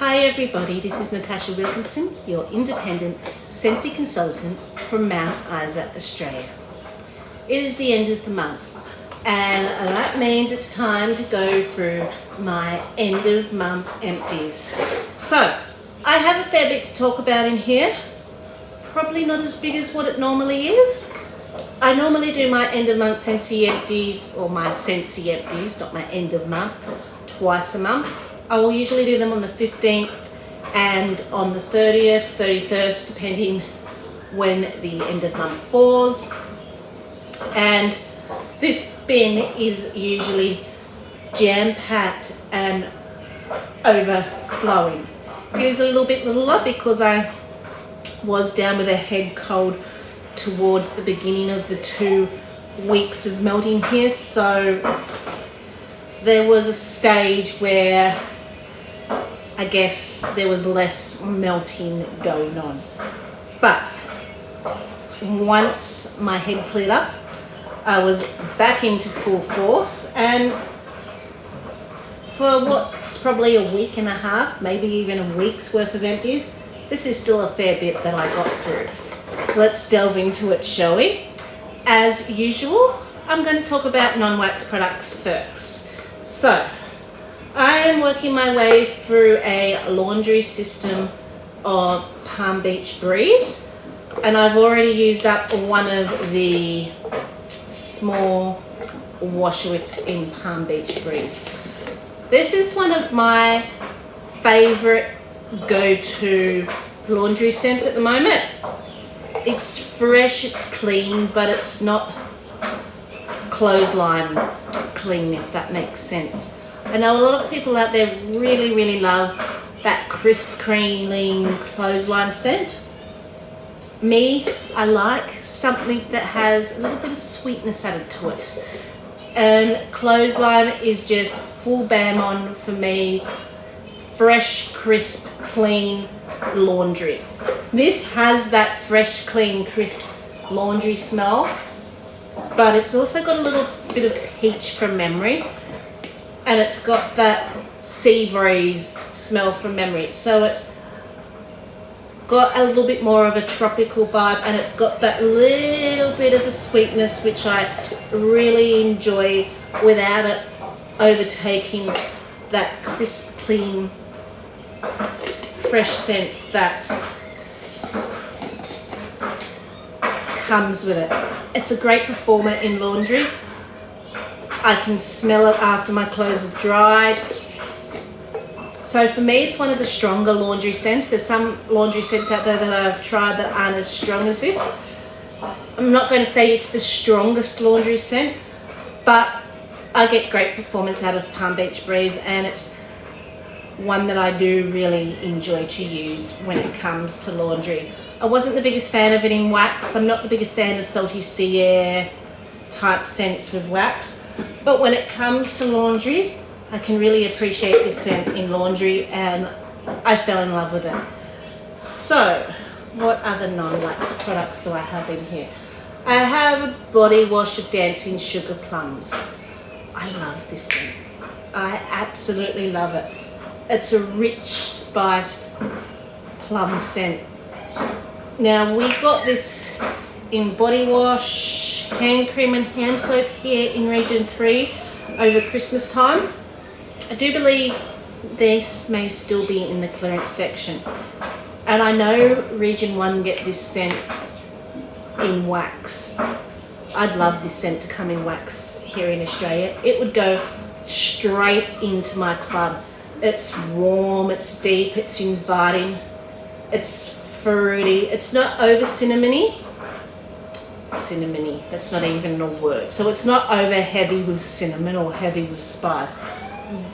Hi everybody, this is Natasha Wilkinson, your independent scentsy consultant from Mount Isa, Australia. It is the end of the month and that means it's time to go through my end of month empties. So, I have a fair bit to talk about in here, probably not as big as what it normally is. I normally do my end of month scentsy empties, or my scentsy empties, not my end of month, twice a month. I will usually do them on the 15th and on the 30th, 31st, depending when the end of month falls. And this bin is usually jam-packed and overflowing. It is a little bit littler because I was down with a head cold towards the beginning of the 2 weeks of melting here, so there was a stage where I guess there was less melting going on. But once my head cleared up, I was back into full force, and for what's probably a week and a half, maybe even a week's worth of empties, this is still a fair bit that I got through. Let's delve into it, shall we? As usual, I'm going to talk about non-wax products first. So, I am working my way through a laundry system of Palm Beach Breeze, and I've already used up one of the small wash whips in Palm Beach Breeze. This is one of my favorite go-to laundry scents at the moment. It's fresh, it's clean, but it's not clothesline clean, if that makes sense. I know a lot of people out there really love that crisp, clean clothesline scent. Me, I like something that has a little bit of sweetness added to it. And clothesline is just full bam on for me. Fresh, crisp, clean laundry. This has that fresh, clean, crisp laundry smell, but it's also got a little bit of peach from memory, and it's got that sea breeze smell from memory. So it's got a little bit more of a tropical vibe, and it's got that little bit of a sweetness which I really enjoy without it overtaking that crisp, clean, fresh scent that comes with it. It's a great performer in laundry. I can smell it after my clothes have dried. So for me, it's one of the stronger laundry scents. There's some laundry scents out there that I've tried that aren't as strong as this. I'm not going to say it's the strongest laundry scent, but I get great performance out of Palm Beach Breeze, and it's one that I do really enjoy to use when it comes to laundry. I wasn't the biggest fan of it in wax. I'm not the biggest fan of salty sea air type scents with wax, but when it comes to laundry, I can really appreciate this scent in laundry, and I fell in love with it. So, what other non-wax products do I have in here? I have a body wash of Dancing Sugar Plums. I love this scent. I absolutely love it. It's a rich, spiced plum scent. Now, we got this in body wash, hand cream and hand soap here in Region 3 over Christmas time. I do believe this may still be in the clearance section. And I know Region 1 get this scent in wax. I'd love this scent to come in wax here in Australia. It would go straight into my club. It's warm, it's deep, it's inviting, it's fruity, it's not over cinnamony. Cinnamony, that's not even a word. So it's not over heavy with cinnamon or heavy with spice,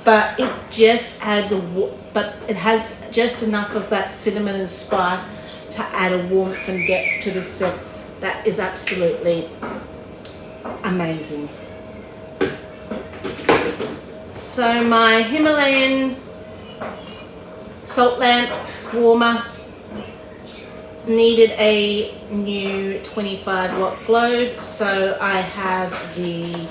but it just adds but it has just enough of that cinnamon and spice to add a warmth and depth to the scent that is absolutely amazing. So my Himalayan salt lamp warmer needed a new 25 watt globe, so I have the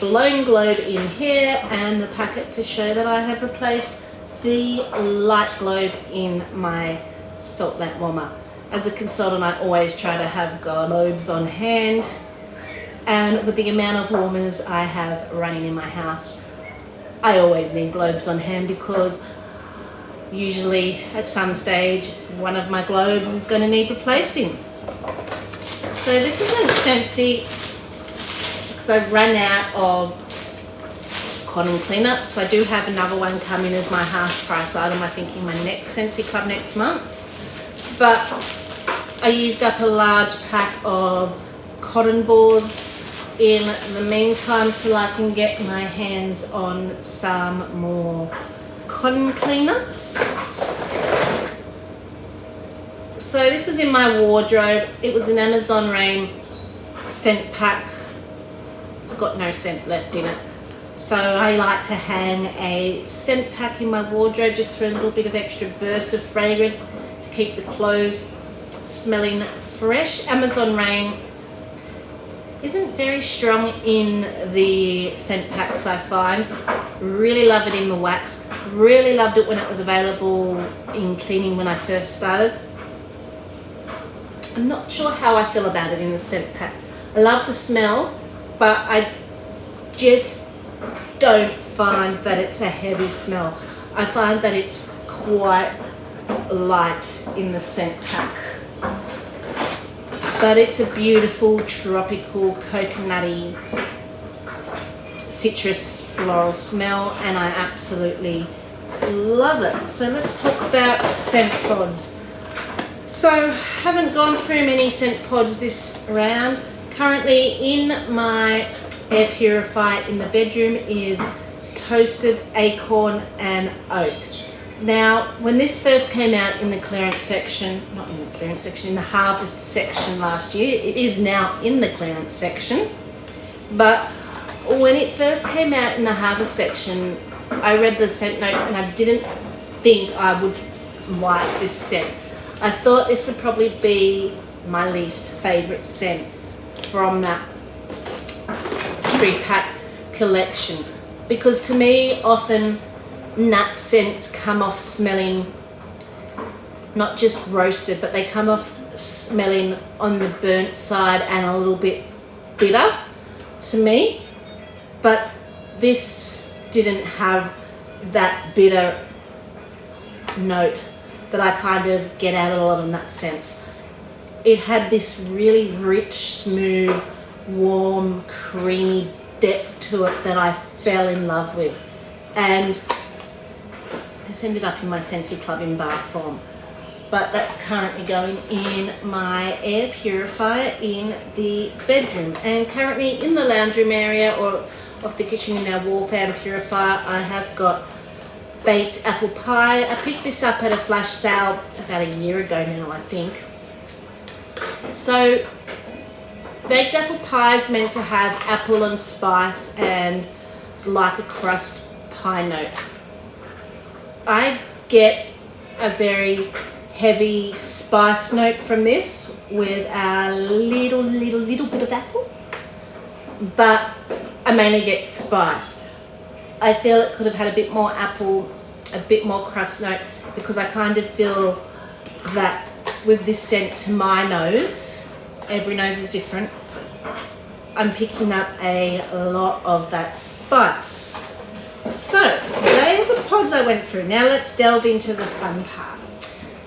blown globe in here and the packet to show that I have replaced the light globe in my salt lamp warmer. As a consultant, I always try to have globes on hand, and with the amount of warmers I have running in my house, I always need globes on hand, because usually at some stage one of my globes is going to need replacing. So this isn't scentsy because I've run out of cotton cleaner, so I do have another one coming as my half price item, I think in my next Scentsy Club next month. But I used up a large pack of cotton balls in the meantime till I can get my hands on some more cotton cleanups. So this was in my wardrobe. It was an Amazon Rain scent pack. It's got no scent left in it. So I like to hang a scent pack in my wardrobe just for a little bit of extra burst of fragrance to keep the clothes smelling fresh. Amazon Rain isn't very strong in the scent packs, I find. Really love it in the wax. Really loved it when it was available in cleaning when I first started. I'm not sure how I feel about it in the scent pack. I love the smell, but I just don't find that it's a heavy smell. I find that it's quite light in the scent pack. But it's a beautiful tropical coconutty citrus floral smell, and I absolutely love it. So let's talk about scent pods. So haven't gone through many scent pods this round. Currently in my air purifier in the bedroom is toasted acorn and oak. Now, when this first came out in the clearance section, not in the clearance section, in the harvest section last year, it is now in the clearance section, but when it first came out in the harvest section, I read the scent notes and I didn't think I would like this scent. I thought this would probably be my least favourite scent from that pre-pack collection, because to me often nut scents come off smelling not just roasted, but they come off smelling on the burnt side and a little bit bitter to me. But this didn't have that bitter note that I kind of get out of a lot of nut scents. It had this really rich, smooth, warm, creamy depth to it that I fell in love with. And this ended up in my Scentsy Club in bar form, but that's currently going in my air purifier in the bedroom. And currently in the lounge room area or off the kitchen in our wall fan purifier, I have got baked apple pie. I picked this up at a flash sale about a year ago now, I think. So baked apple pie is meant to have apple and spice and like a crust pie note. I get a very heavy spice note from this with a little bit of apple, but I mainly get spice. I feel it could have had a bit more apple, a bit more crust note, because I kind of feel that with this scent to my nose, every nose is different, I'm picking up a lot of that spice. So, they are the pods I went through. Now let's delve into the fun part.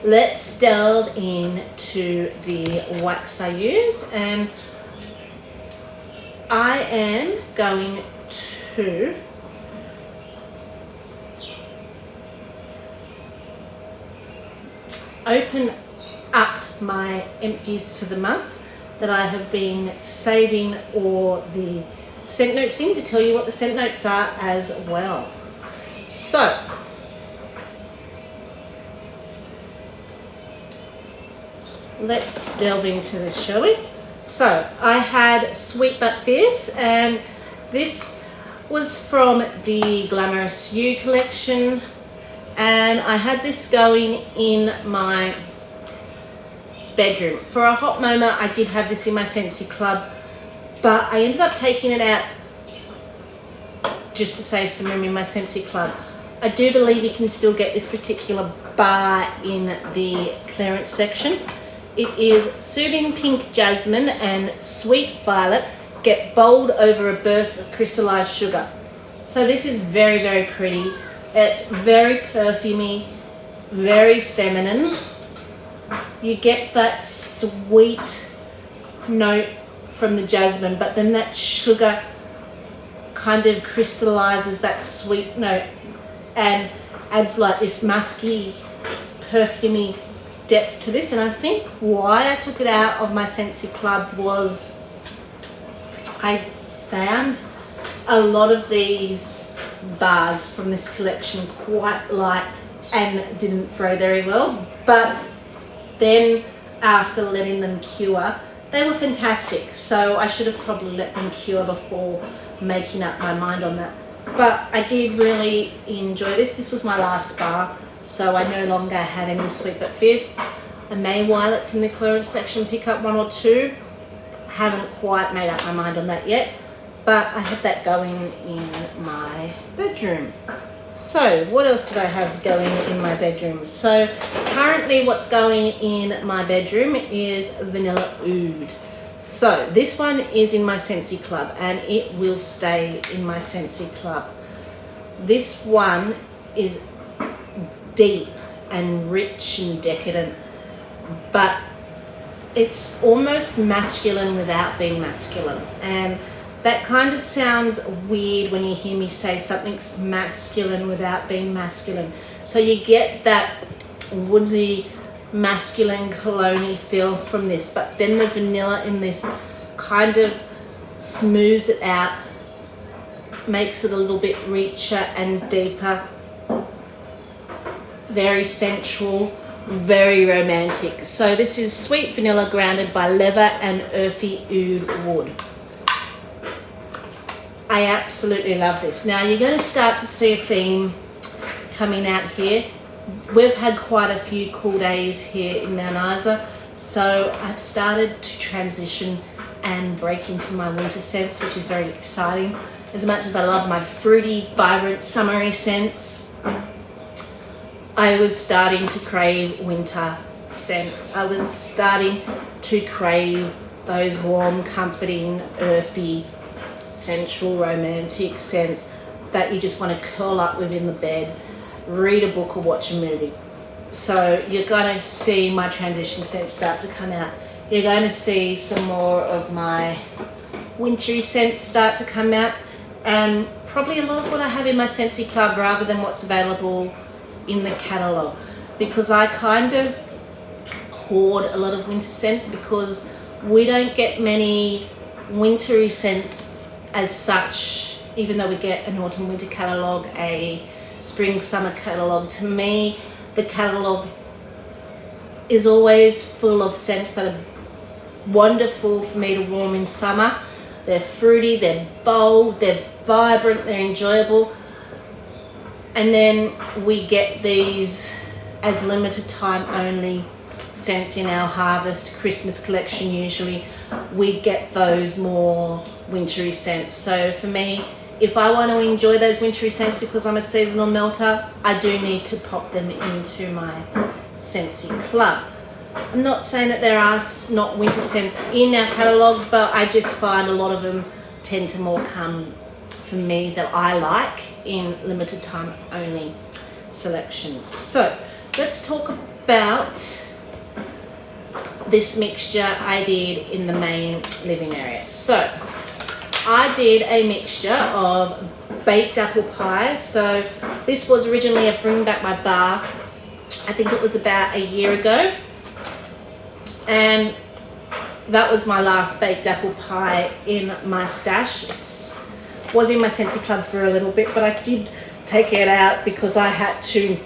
Let's delve into the wax I used, and I am going to open up my empties for the month that I have been saving all the scent notes in, to tell you what the scent notes are as well. So let's delve into this, shall we? So I had Sweet But Fierce, and this was from the Glamorous You collection, and I had this going in my bedroom. For a hot moment I did have this in my Scentsy Club, but I ended up taking it out just to save some room in my Scentsy Club. I do believe you can still get this particular bar in the clearance section. It is Soothing Pink Jasmine and Sweet Violet get bowled over a burst of crystallized sugar. So this is very, very pretty. It's very perfumey, very feminine. You get that sweet note from the jasmine, but then that sugar kind of crystallizes that sweet note and adds like this musky, perfumey depth to this. And I think why I took it out of my Scentsy Club was I found a lot of these bars from this collection quite light and didn't throw very well, but then after letting them cure, they were fantastic. So I should have probably let them cure before making up my mind on that. But I did really enjoy this. This was my last bar, so I no longer had any Sweet But Fierce. I may, while it's in the clearance section, pick up one or two. Haven't quite made up my mind on that yet, but I had that going in my bedroom. So what else did I have going in my bedroom? So currently what's going in my bedroom is Vanilla Oud. So this one is in my Scentsy Club and it will stay in my Scentsy Club. This one is deep and rich and decadent, but it's almost masculine without being masculine. And that kind of sounds weird when you hear me say something's masculine without being masculine. So you get that woodsy, masculine, cologne-y feel from this, but then the vanilla in this kind of smooths it out, makes it a little bit richer and deeper, very sensual, very romantic. So this is Sweet Vanilla grounded by leather and earthy oud wood. I absolutely love this. Now you're going to start to see a theme coming out here. We've had quite a few cool days here in Mount Isa, so I've started to transition and break into my winter scents, which is very exciting. As much as I love my fruity, vibrant, summery scents, I was starting to crave winter scents. I was starting to crave those warm, comforting, earthy, sensual, romantic scents that you just want to curl up with in the bed, read a book or watch a movie. So you're going to see my transition scents start to come out. You're going to see some more of my wintry scents start to come out, and probably a lot of what I have in my Scentsy Club rather than what's available in the catalogue, because I kind of hoard a lot of winter scents because we don't get many wintry scents as such, even though we get an autumn winter catalogue, a spring summer catalogue. To me, the catalogue is always full of scents that are wonderful for me to warm in summer. They're fruity, they're bold, they're vibrant, they're enjoyable. And then we get these as limited time only scents in our harvest, Christmas collection usually. We get those more wintry scents. So for me, if I want to enjoy those wintry scents because I'm a seasonal melter, I do need to pop them into my Scentsy Club. I'm not saying that there are not winter scents in our catalogue, but I just find a lot of them tend to more come for me that I like in limited time only selections. So let's talk about this mixture I did in the main living area. So I did a mixture of baked apple pie. So this was originally a Bring Back My Bar. I think it was about a year ago. And that was my last baked apple pie in my stash. It was in my Scentsy Club for a little bit, but I did take it out because I had to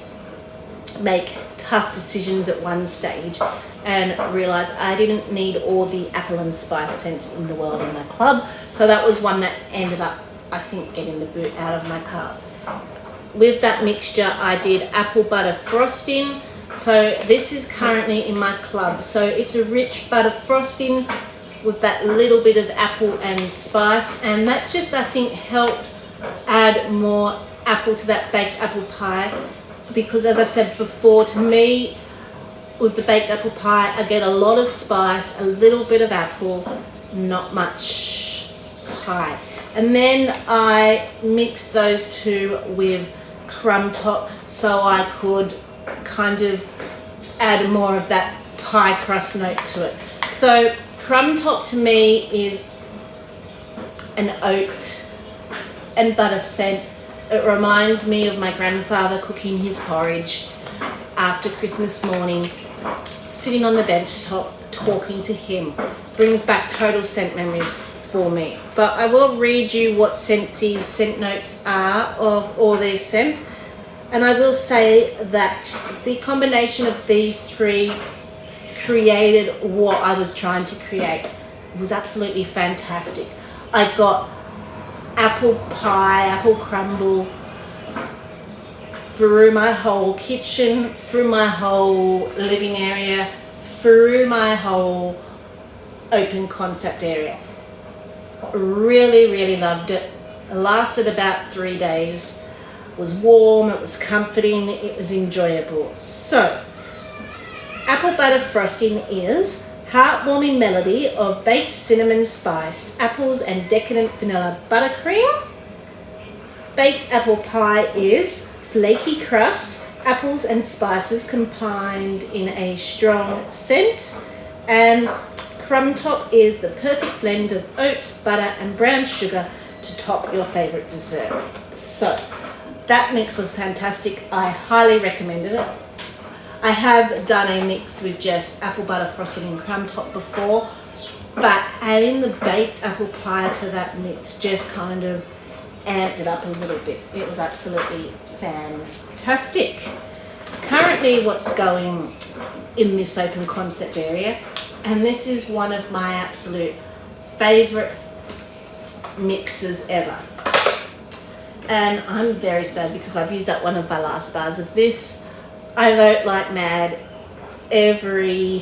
make tough decisions at one stage and realised I didn't need all the apple and spice scents in the world in my club. So that was one that ended up, I think, getting the boot out of my club. With that mixture, I did apple butter frosting. So this is currently in my club. So it's a rich butter frosting with that little bit of apple and spice, and that just, I think, helped add more apple to that baked apple pie, because as I said before, to me, with the baked apple pie, I get a lot of spice, a little bit of apple, not much pie. And then I mix those two with crumb top so I could kind of add more of that pie crust note to it. So crumb top to me is an oat and butter scent. It reminds me of my grandfather cooking his porridge after Christmas morning, sitting on the bench top talking to him. Brings back total scent memories for me. But I will read you what Scentsy's scent notes are of all these scents. And I will say that the combination of these three created what I was trying to create. It was absolutely fantastic. I got apple pie, apple crumble through my whole kitchen, through my whole living area, through my whole open concept area. Really, really loved it. It lasted about 3 days. It was warm, it was comforting, it was enjoyable. So, apple butter frosting is heartwarming melody of baked cinnamon spiced apples and decadent vanilla buttercream. Baked apple pie is flaky crust, apples and spices combined in a strong scent. And crumb top is the perfect blend of oats, butter and brown sugar to top your favourite dessert. So that mix was fantastic. I highly recommended it. I have done a mix with just apple butter frosting and crumb top before, but adding the baked apple pie to that mix just kind of amped it up a little bit. It was absolutely fantastic. Currently what's going in this open concept area, and this is one of my absolute favourite mixes ever. And I'm very sad because I've used up one of my last bars of this. I vote like mad every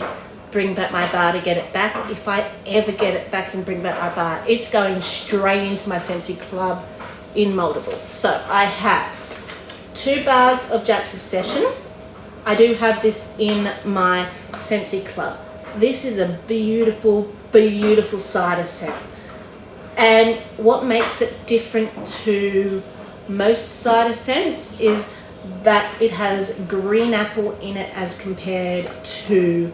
bring back my bar to get it back. If I ever get it back and bring back my bar, it's going straight into my Scentsy Club in multiples. So I have 2 bars of Jack's Obsession. I do have this in my Scentsy Club. This is a beautiful, beautiful cider scent. And what makes it different to most cider scents is that it has green apple in it as compared to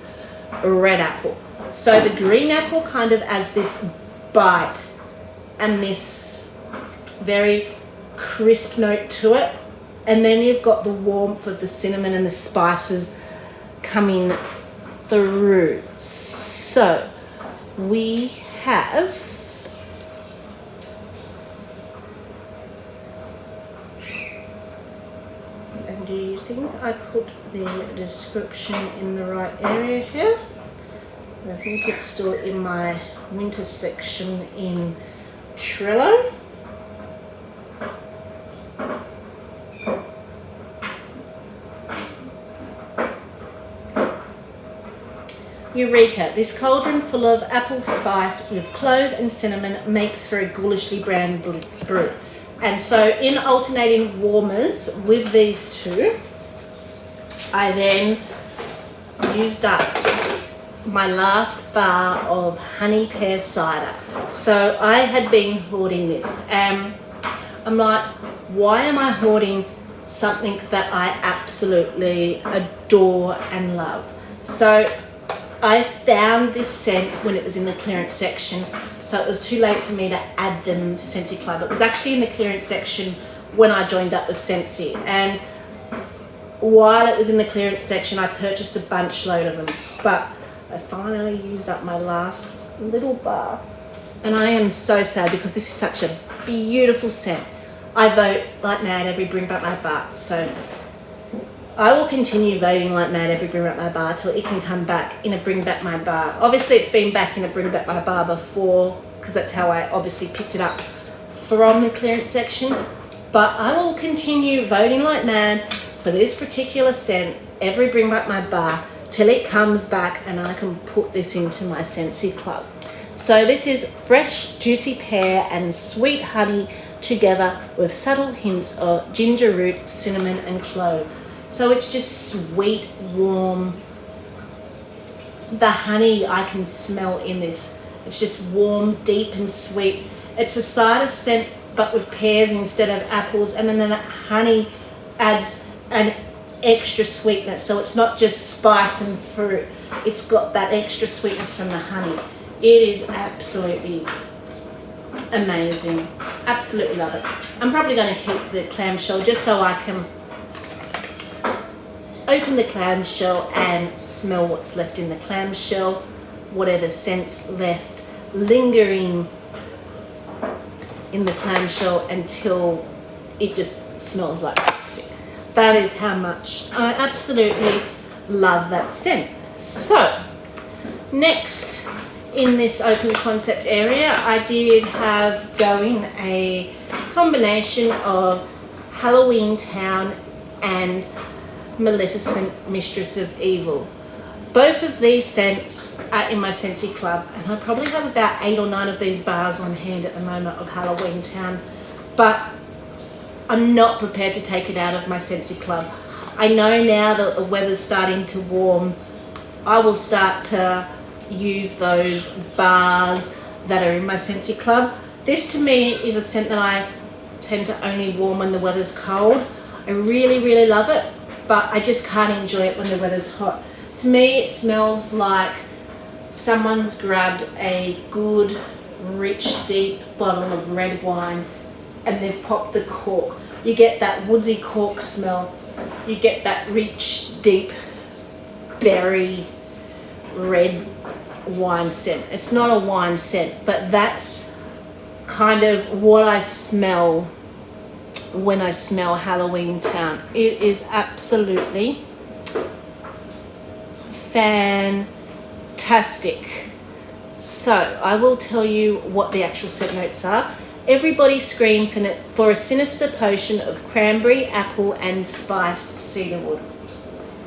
red apple. So the green apple kind of adds this bite and this very crisp note to it. And then you've got the warmth of the cinnamon and the spices coming through. So we have do you think I put the description in the right area here? I think it's still in my winter section in Trello. Eureka! This cauldron full of apple spiced with clove and cinnamon makes for a ghoulishly brown brew. And so in alternating warmers with these two, I then used up my last bar of honey pear cider. So I had been hoarding this and I'm like, why am I hoarding something that I absolutely adore and love? So I found this scent when it was in the clearance section, so it was too late for me to add them to Scentsy Club. It was actually in the clearance section when I joined up with Scentsy, and while it was in the clearance section I purchased a bunch load of them, but I finally used up my last little bar and I am so sad because this is such a beautiful scent. I vote like mad every bring back my bar, so I will continue voting like mad every bring back my bar till it can come back in a bring back my bar. Obviously it's been back in a bring back my bar before because that's how I obviously picked it up from the clearance section, but I will continue voting like mad for this particular scent every bring back my bar till it comes back and I can put this into my Scentsy Club. So this is fresh juicy pear and sweet honey together with subtle hints of ginger root, cinnamon and clove. So it's just sweet, warm. The honey I can smell in this. It's just warm, deep and sweet. It's a cider scent but with pears instead of apples, and then that honey adds an extra sweetness. So it's not just spice and fruit. It's got that extra sweetness from the honey. It is absolutely amazing. Absolutely love it. I'm probably going to keep the clamshell just so I can open the clamshell and smell what's left in the clamshell, whatever scents left lingering in the clamshell until it just smells like plastic. That is how much I absolutely love that scent. So next in this open concept area, I did have going a combination of Halloween Town and Maleficent, Mistress of Evil. Both of these scents are in my Scentsy Club, and I probably have about 8 or 9 of these bars on hand at the moment of Halloween Town, but I'm not prepared to take it out of my Scentsy Club. I know now that the weather's starting to warm, I will start to use those bars that are in my Scentsy Club. This to me is a scent that I tend to only warm when the weather's cold. I really, really love it, but I just can't enjoy it when the weather's hot. To me, it smells like someone's grabbed a good, rich, deep bottle of red wine and they've popped the cork. You get that woodsy cork smell. You get that rich, deep, berry, red wine scent. It's not a wine scent, but that's kind of what I smell when I smell Halloween Town. It is absolutely fantastic. So I will tell you what the actual scent notes are. Everybody scream for a sinister potion of cranberry, apple and spiced cedarwood.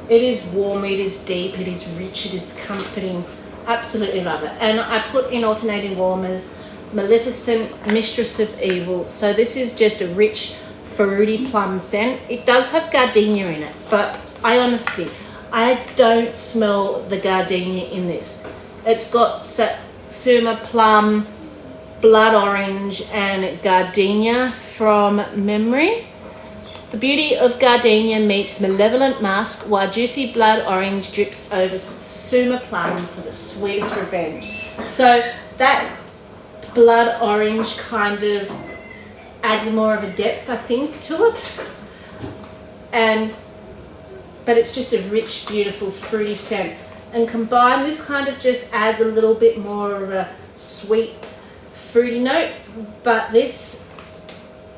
It is warm, it is deep, it is rich, it is comforting. Absolutely love it. And I put in alternating warmers Maleficent, Mistress of Evil. So this is just a rich fruity plum scent. It does have gardenia in it, but I don't smell the gardenia in this. It's got Satsuma plum, blood orange and gardenia from memory. The beauty of gardenia meets malevolent mask, while juicy blood orange drips over Satsuma plum for the sweetest revenge. So that blood orange kind of adds more of a depth, I think, to it. But it's just a rich, beautiful, fruity scent. And combined, this kind of just adds a little bit more of a sweet, fruity note. But this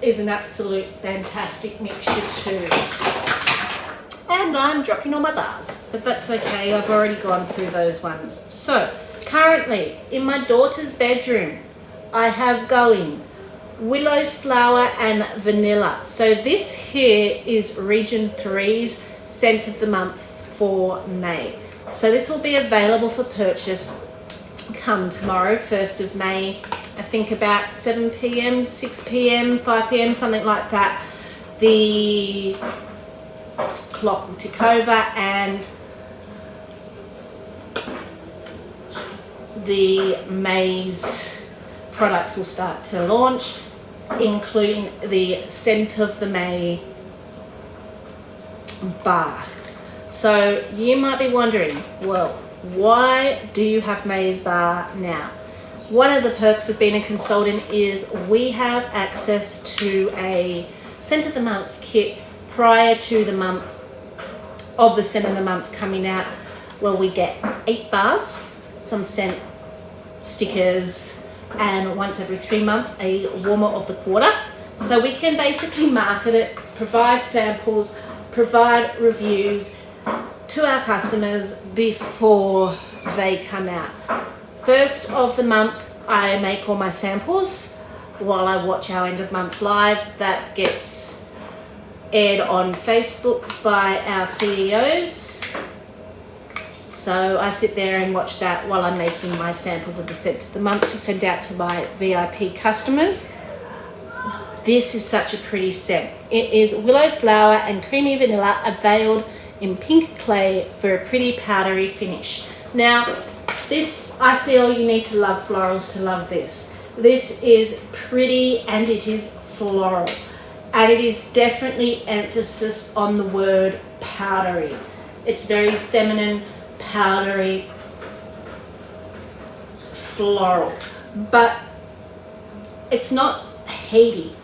is an absolute fantastic mixture too. And I'm dropping all my bars, but that's okay. I've already gone through those ones. So currently in my daughter's bedroom, I have going Willow flower and vanilla. So this here is Region 3's scent of the month for May. So this will be available for purchase come tomorrow, 1st of May, I think about 7 p.m, 6 p.m, 5 p.m, something like that. The clock will tick over and the May's products will start to launch, including the Scent of the May bar. So you might be wondering, well, why do you have May's bar now? One of the perks of being a consultant is we have access to a Scent of the Month kit prior to the month of the Scent of the Month coming out, where we get 8 bars, some scent stickers, and once every 3 months a warmer of the quarter. So we can basically market it, provide samples, provide reviews to our customers before they come out. First of the month I make all my samples while I watch our end of month live that gets aired on Facebook by our CEOs. So I sit there and watch that while I'm making my samples of the scent of the month to send out to my VIP customers. This is such a pretty scent. It is willow flower and creamy vanilla veiled in pink clay for a pretty powdery finish. Now, this, I feel you need to love florals to love this. This is pretty and it is floral. And it is definitely emphasis on the word powdery. It's very feminine, powdery, floral. But it's not heady.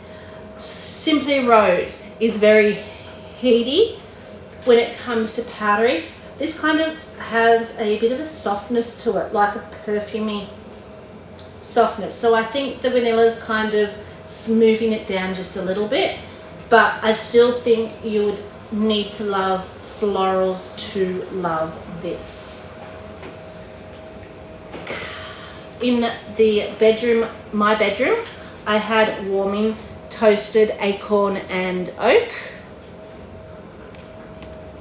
Simply Rose is very heady when it comes to powdery. This kind of has a bit of a softness to it, like a perfumey softness. So I think the vanilla's kind of smoothing it down just a little bit, but I still think you would need to love florals to love this. In the bedroom, my bedroom, I had warming toasted acorn and oak.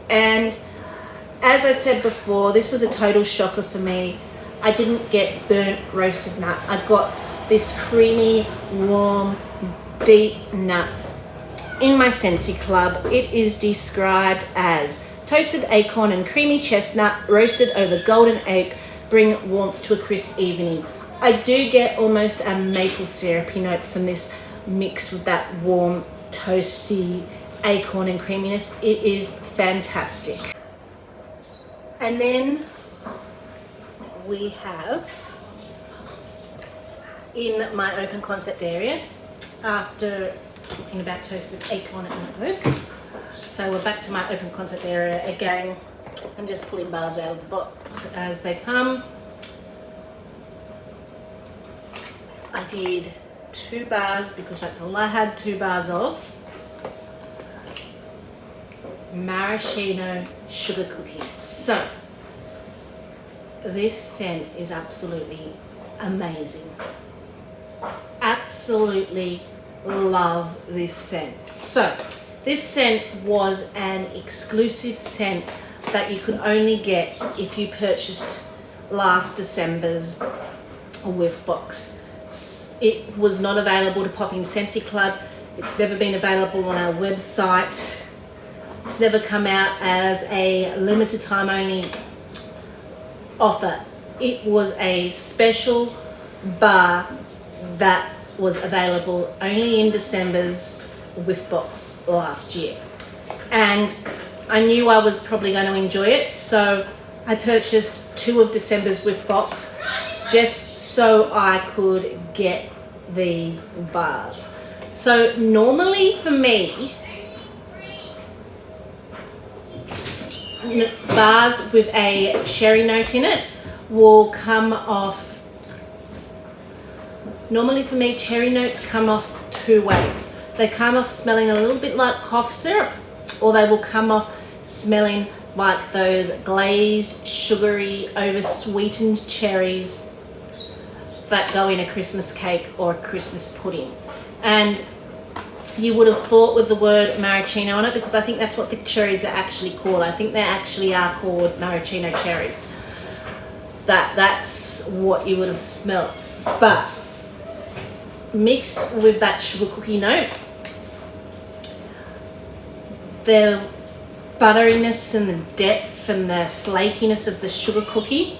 And as I said before, this was a total shocker for me. I didn't get burnt roasted nut. I got this creamy, warm, deep nut. In my Scentsy Club, it is described as toasted acorn and creamy chestnut roasted over golden oak, bring warmth to a crisp evening. I do get almost a maple syrupy note from this mixed with that warm, toasty acorn and creaminess. It is fantastic. And then we have, in my open concept area, after talking about toasted acorn and oak, so we're back to my open concept area again. I'm just pulling bars out of the box as they come. I did 2 bars because that's all I had 2 bars of. Maraschino sugar cookie. So this scent is absolutely amazing. Absolutely love this scent. So this scent was an exclusive scent that you could only get if you purchased last December's whiff box. It was not available to pop in Scentsy Club. It's never been available on our website. It's never come out as a limited time only offer. It was a special bar that was available only in December's whiff box last year. And I knew I was probably going to enjoy it, so I purchased 2 of December's whiff box just so I could get these bars. So normally for me, bars with a cherry note in it will come off. Normally for me, cherry notes come off 2 ways. They come off smelling a little bit like cough syrup, or they will come off smelling like those glazed, sugary, over-sweetened cherries that go in a Christmas cake or a Christmas pudding. And you would have thought with the word maraschino on it, because I think that's what the cherries are actually called. I think they actually are called maraschino cherries. That's what you would have smelled. But mixed with that sugar cookie note, the butteriness and the depth and the flakiness of the sugar cookie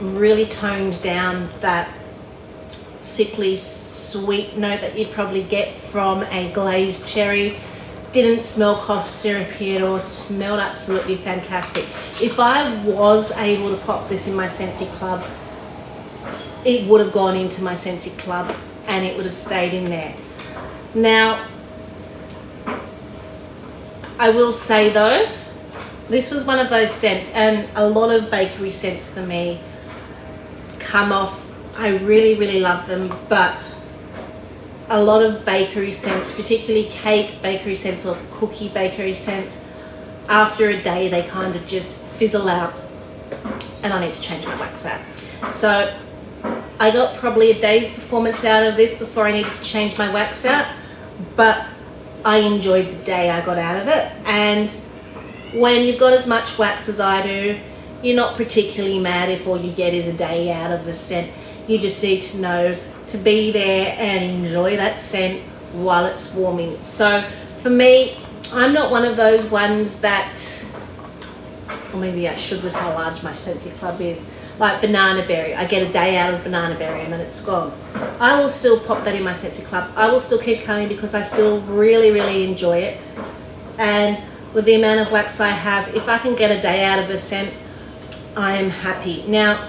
really toned down that sickly sweet note that you'd probably get from a glazed cherry. Didn't smell cough syrupy at all, smelled absolutely fantastic. If I was able to pop this in my Scentsy Club, it would have gone into my Scentsy Club and it would have stayed in there. Now, I will say though, this was one of those scents, and a lot of bakery scents for me come off. I really, really love them, but a lot of bakery scents, particularly cake bakery scents or cookie bakery scents, after a day they kind of just fizzle out and I need to change my wax out. So I got probably a day's performance out of this before I needed to change my wax out, but I enjoyed the day I got out of it. And when you've got as much wax as I do, you're not particularly mad if all you get is a day out of a scent. You just need to know to be there and enjoy that scent while it's warming. So for me, I'm not one of those ones that, or maybe I should with how large my scentsy club is, like banana berry. I get a day out of banana berry and then it's gone. I will still pop that in my scentsy club. I will still keep coming because I still really, really enjoy it. And with the amount of wax I have, if I can get a day out of a scent, I am happy. Now,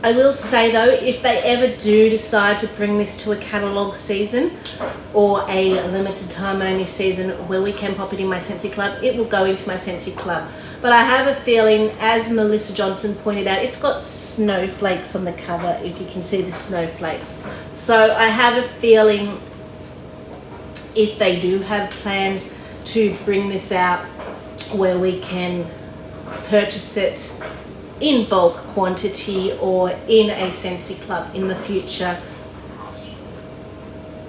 I will say though, if they ever do decide to bring this to a catalogue season or a limited time only season where we can pop it in my scentsy club, it will go into my scentsy club. But I have a feeling, as Melissa Johnson pointed out, it's got snowflakes on the cover, if you can see the snowflakes. So I have a feeling if they do have plans to bring this out where we can purchase it in bulk quantity or in a scentsy club in the future,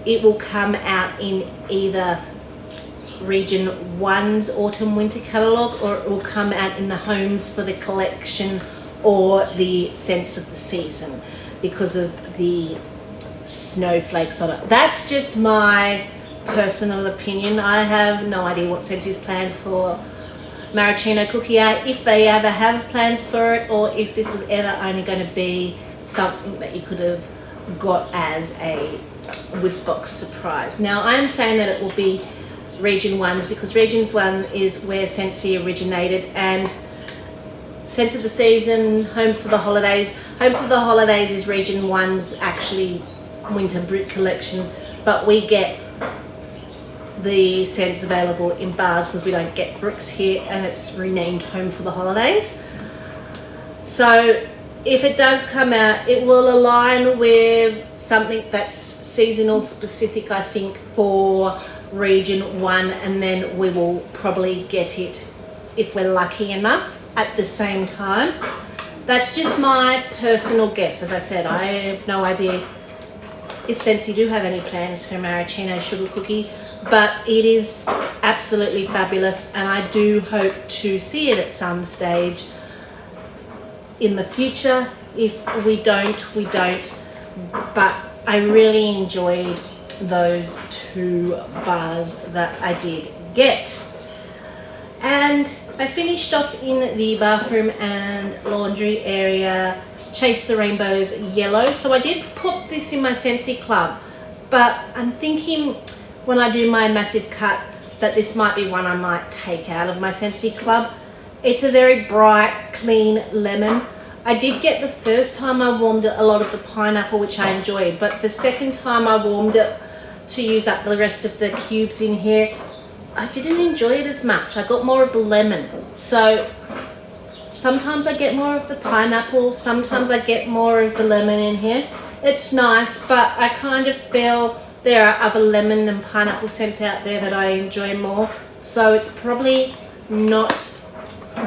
it will come out in either Region 1's Autumn Winter catalogue, or it will come out in the Homes for the Collection or the Scents of the Season because of the snowflakes on it. That's just my personal opinion. I have no idea what Scentsy's plans for Maraschino cookie are, if they ever have plans for it, or if this was ever only going to be something that you could have got as a whiff box surprise. Now, I'm saying that it will be Region 1's because Region 1 is where Scentsy originated, and Scents of the Season, Home for the Holidays. Home for the Holidays is Region 1's actually winter brut collection, but we get the scents available in bars because we don't get bricks here, and it's renamed Home for the Holidays. So if it does come out, it will align with something that's seasonal specific, I think, for Region 1, and then we will probably get it, if we're lucky enough, at the same time. That's just my personal guess. As I said, I have no idea if Scentsy do have any plans for Maraschino sugar cookie, but it is absolutely fabulous, and I do hope to see it at some stage in the future. If we don't, we don't. But I really enjoyed those 2 bars that I did get. And I finished off in the bathroom and laundry area, Chase the Rainbows Yellow. So I did put this in my Scentsy club, but I'm thinking when I do my massive cut that this might be one I might take out of my Scentsy club. It's a very bright, clean lemon. I did get the first time I warmed it a lot of the pineapple, which I enjoyed, but the second time I warmed it to use up the rest of the cubes in here, I didn't enjoy it as much. I got more of the lemon. So sometimes I get more of the pineapple, sometimes I get more of the lemon in here. It's nice, but I kind of feel there are other lemon and pineapple scents out there that I enjoy more. So it's probably not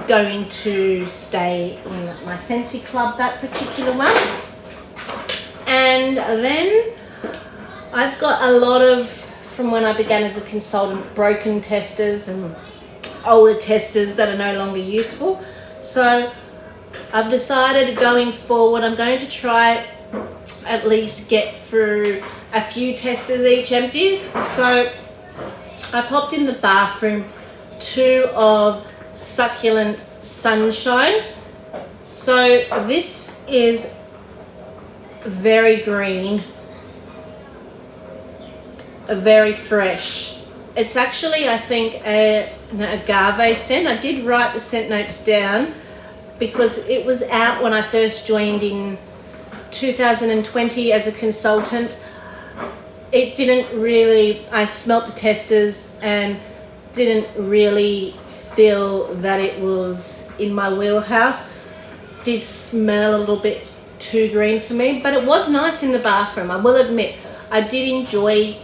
going to stay in my Scentsy club, that particular one. And then I've got a lot of, from when I began as a consultant, broken testers and older testers that are no longer useful. So I've decided going forward I'm going to try at least get through a few testers each empties. So I popped in the bathroom 2 of Succulent Sunshine. So this is very green, very fresh. It's actually, I think, an agave scent. I did write the scent notes down because it was out when I first joined in 2020 as a consultant. It didn't really, I smelt the testers and didn't really feel that it was in my wheelhouse. Did smell a little bit too green for me, but it was nice in the bathroom. I will admit, I did enjoy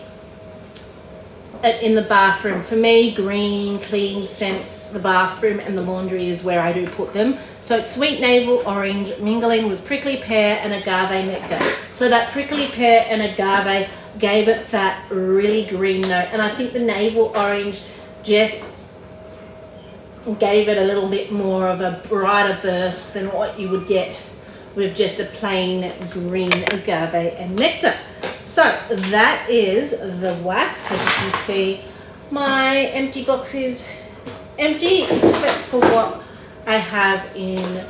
it in the bathroom. For me, green, clean scents, the bathroom and the laundry is where I do put them. So it's sweet navel orange mingling with prickly pear and agave nectar. So that prickly pear and agave gave it that really green note, and I think the navel orange just gave it a little bit more of a brighter burst than what you would get with just a plain green agave and nectar. So that is the wax. As you can see, my empty box is empty except for what I have in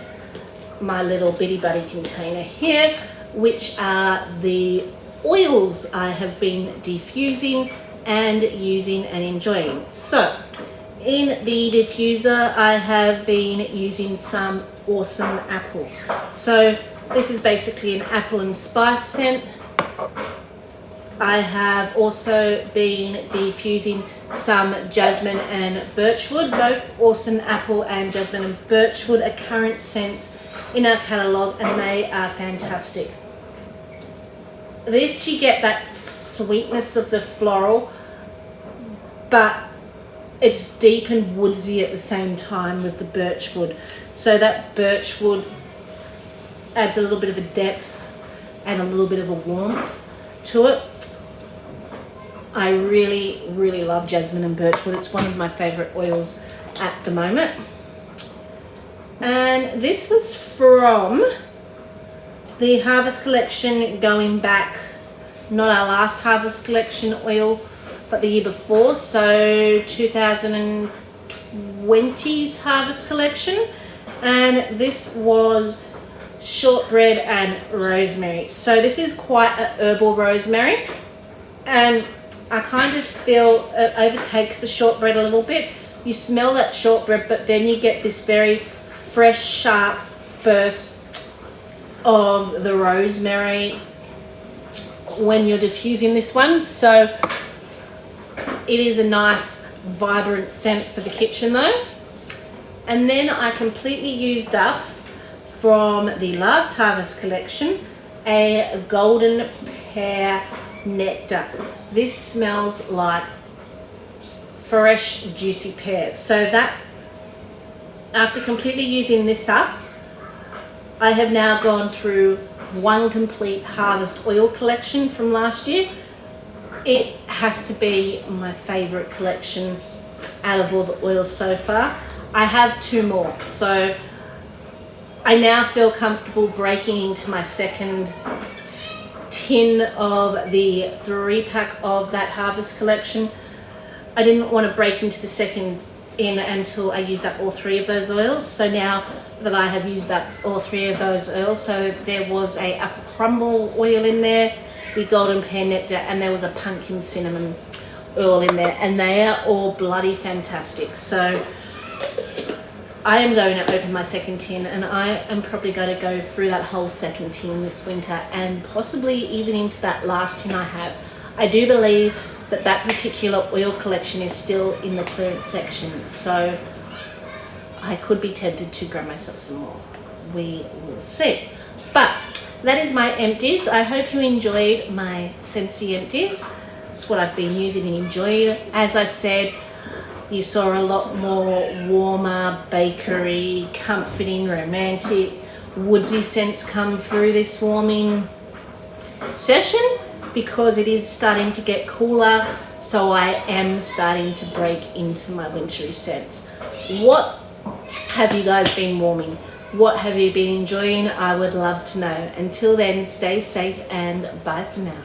my little bitty buddy container here, which are the oils I have been diffusing and using and enjoying. So in the diffuser, I have been using some Awesome Apple. So this is basically an apple and spice scent. I have also been diffusing some Jasmine and Birchwood. Both Awesome Apple and Jasmine and Birchwood are current scents in our catalogue, and they are fantastic. This, you get that sweetness of the floral, but it's deep and woodsy at the same time with the Birchwood. So that Birchwood adds a little bit of a depth and a little bit of a warmth to it. I really, really love Jasmine and Birchwood. It's one of my favourite oils at the moment. And this was from the Harvest Collection, going back, not our last Harvest Collection oil, but the year before, so 2020's Harvest Collection. And this was shortbread and rosemary. So this is quite an herbal rosemary, and I kind of feel it overtakes the shortbread a little bit. You smell that shortbread, but then you get this very fresh, sharp burst of the rosemary when you're diffusing this one. So it is a nice, vibrant scent for the kitchen though. And then I completely used up from the last Harvest Collection a Golden Pear Nectar. This smells like fresh, juicy pears. So that, after completely using this up, I have now gone through one complete Harvest oil collection from last year. It has to be my favourite collection out of all the oils so far. I have two more, so I now feel comfortable breaking into my second tin of the 3-pack of that Harvest Collection. I didn't want to break into the second in until I used up all 3 of those oils. So now that I have used up all 3 of those oils, so there was a apple crumble oil in there, the Golden Pear Nectar, and there was a pumpkin cinnamon oil in there, and they are all bloody fantastic. So I am going to open my second tin, and I am probably going to go through that whole second tin this winter, and possibly even into that last tin I have. I do believe that that particular oil collection is still in the clearance section, so I could be tempted to grab myself some more. We will see. But that is my empties. I hope you enjoyed my scentsy empties. It's what I've been using and enjoying. As I said, you saw a lot more warmer, bakery, comforting, romantic, woodsy scents come through this warming session, because it is starting to get cooler, so I am starting to break into my wintry scents. What have you guys been warming? What have you been enjoying? I would love to know. Until then, stay safe and bye for now.